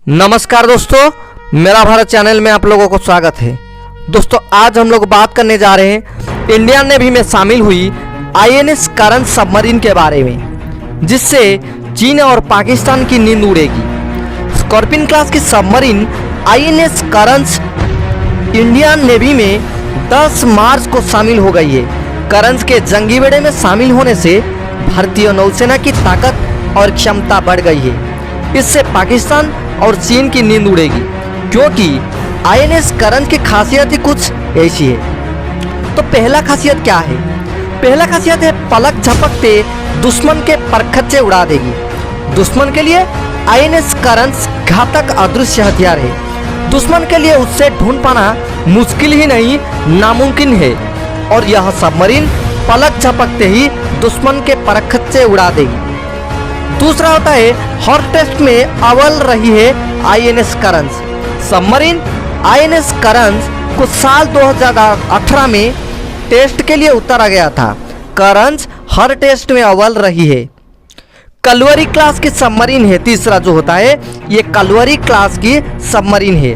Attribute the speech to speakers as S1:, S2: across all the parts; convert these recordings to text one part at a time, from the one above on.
S1: नमस्कार दोस्तों, मेरा भारत चैनल में आप लोगों को स्वागत है। दोस्तों आज हम लोग बात करने जा रहे हैं इंडियन नेवी में शामिल हुई आईएनएस करंज सबमरीन के बारे में, जिससे चीन और पाकिस्तान की नींद उड़ेगी। स्कॉर्पियन क्लास की सबमरीन आईएनएस करंज इंडियन नेवी में 10 मार्च को शामिल हो गई है। करंज के जंगी बेड़े में शामिल होने से भारतीय नौसेना की ताकत और क्षमता बढ़ गई है। इससे पाकिस्तान और चीन की नींद उड़ेगी, क्योंकि आईएनएस करंज की खासियत ही कुछ ऐसी है। तो पहला खासियत क्या है? पहला खासियत है पलक झपकते दुश्मन के परखच्चे उड़ा देगी। दुश्मन के लिए आईएनएस करंज घातक अदृश्य हथियार है। दुश्मन के लिए उससे ढूंढ पाना मुश्किल ही नहीं, नामुमकिन है। और यह सबमरीन पलक झपकते ही दुश्मन के परखच्चे उड़ा देगी। दूसरा होता है हर टेस्ट में अव्वल रही है आईएनएस करंज। सबमरीन आईएनएस करंज को साल 2018 में टेस्ट के लिए उतारा गया था। करंज हर टेस्ट में अव्वल रही है। कलवरी क्लास की सबमरीन है। तीसरा जो होता है ये कलवरी क्लास की सबमरीन है।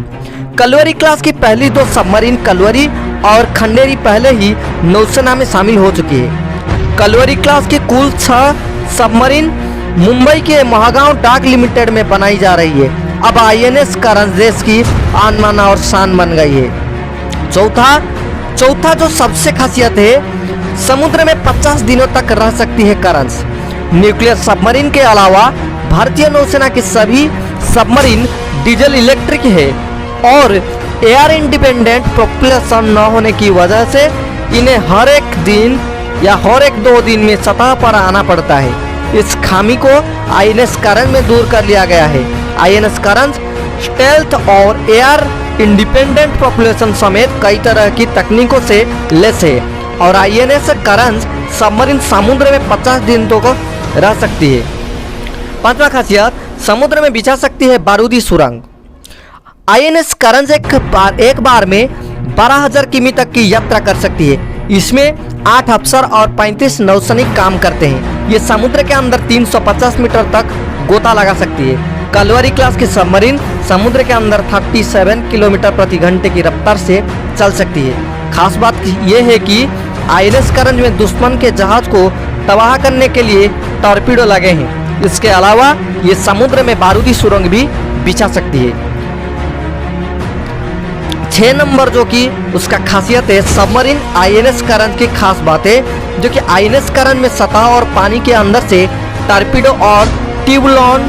S1: कलवरी क्लास की पहली दो सबमरीन कलवरी और खंडेरी पहले ही नौसेना में शामिल हो चुकी है। कलवरी क्लास की कुल 6 सबमरीन मुंबई के महागांव डाक लिमिटेड में बनाई जा रही है। अब आईएनएस करंज देश की आन बान और शान बन गई है। चौथा जो सबसे खासियत है, समुद्र में 50 दिनों तक रह सकती है करंज। न्यूक्लियर सबमरीन के अलावा भारतीय नौसेना की सभी सबमरीन डीजल इलेक्ट्रिक है और एयर इंडिपेंडेंट प्रोपल्शन न होने की वजह से इन्हें हर एक दिन या हर एक 2 दिन में सतह पर आना पड़ता है। इस खामी को आईएनएस करंज में दूर कर लिया गया है। आईएनएस करंज स्टेल्थ और एयर इंडिपेंडेंट प्रोपल्शन समेत कई तरह की तकनीकों से लैस है और आईएनएस करंज सबमरीन समुद्र में 50 दिन तक रह सकती है। पांचवा खासियत, समुद्र में बिछा सकती है बारूदी सुरंग। आईएनएस करंज एक बार में 12,000 किमी तक की यात्रा कर सकती है। इसमें 8 अफसर और 35 नौसैनिक काम करते हैं। ये समुद्र के अंदर 350 मीटर तक गोता लगा सकती है। कलवरी क्लास की सबमरीन समुद्र के अंदर 37 किलोमीटर प्रति घंटे की रफ्तार से चल सकती है। खास बात यह है कि आईएनएस करंज में दुश्मन के जहाज को तबाह करने के लिए टॉर्पीडो लगे हैं। इसके अलावा ये समुद्र में बारूदी सुरंग भी बिछा सकती है। 6 नंबर जो कि उसका खासियत है सबमरीन आईएनएस करंज की खास बात है, जो कि आईएनएस करंज में सतह और पानी के अंदर से टॉर्पीडो और ट्यूबलॉन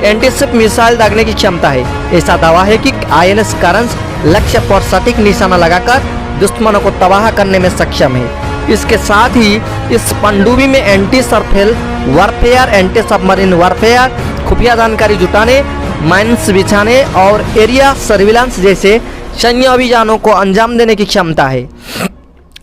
S1: एंटीशिप मिसाइल दागने की क्षमता है। ऐसा दावा है कि आईएनएस करंज लक्ष्य पर सटीक निशाना लगाकर दुश्मनों को तबाह करने में सक्षम है। इसके साथ ही इस पनडुब्बी में anti surface warfare, anti submarine warfare, खुफिया जानकारी जुटाने, माइन्स बिछाने और एरिया सर्विलांस जैसे सैन्य अभियानों को अंजाम देने की क्षमता है।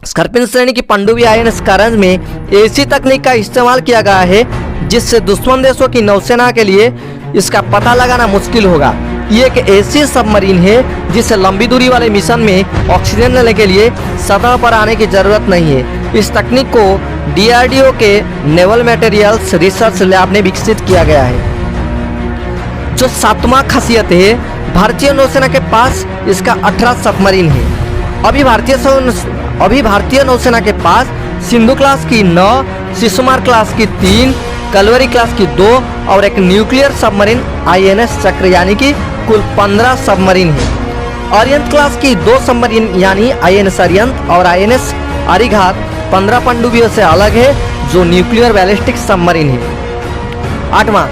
S1: स्कॉर्पियन श्रेणी की पनडुब्बी आईएनएस करंज में ऐसी तकनीक का इस्तेमाल किया गया है जिससे दुश्मन देशों की नौसेना के लिए इसका पता लगाना मुश्किल होगा। ये एक ऐसी सबमरीन है जिसे लंबी दूरी वाले मिशन में ऑक्सीजन लेने के लिए सतह पर आने की जरूरत नहीं है। इस तकनीक को डीआरडीओ के नेवल मटेरियल्स रिसर्च लैब ने विकसित किया गया है। जो 7वां खासियत है, भारतीय नौसेना के पास इसका 18 सबमरीन है। अभी भारतीय नौसेना के पास सिंधु क्लास की 9, शिशुमार क्लास की 3, कलवरी क्लास की 2 और एक न्यूक्लियर सबमरीन आईएनएस चक्र यानी कि कुल 15 सबमरीन है। अरिहंत क्लास की 2 सबमरीन यानी आईएनएस अरिहंत और आईएनएस अरिघात 15 पनडुब्बियों से अलग है, जो न्यूक्लियर बैलिस्टिक सबमरीन है। 8वां,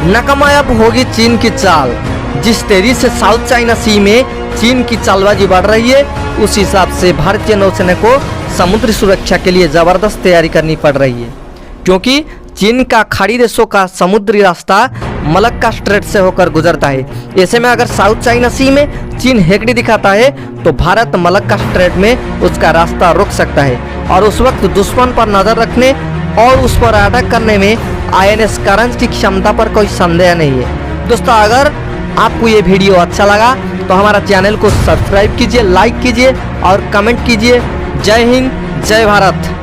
S1: नाकामयाब होगी चीन की चाल। जिस तेजी से साउथ चाइना सी में चीन की चालबाजी बढ़ रही है, उस हिसाब से भारतीय नौसेना को समुद्री सुरक्षा के लिए जबरदस्त तैयारी करनी पड़ रही है, क्योंकि चीन का खाड़ी देशों का समुद्री रास्ता मलक्का स्ट्रेट से होकर गुजरता है। ऐसे में अगर साउथ चाइना सी में चीन हेकड़ी दिखाता है तो भारत मलक्का स्ट्रेट में उसका रास्ता रोक सकता है और उस वक्त दुश्मन पर नजर रखने और उस पर अटैक करने में आईएनएस करंज की क्षमता पर कोई संदेह नहीं है। दोस्तों अगर आपको ये वीडियो अच्छा लगा तो हमारा चैनल को सब्सक्राइब कीजिए, लाइक कीजिए और कमेंट कीजिए। जय हिंद, जय भारत।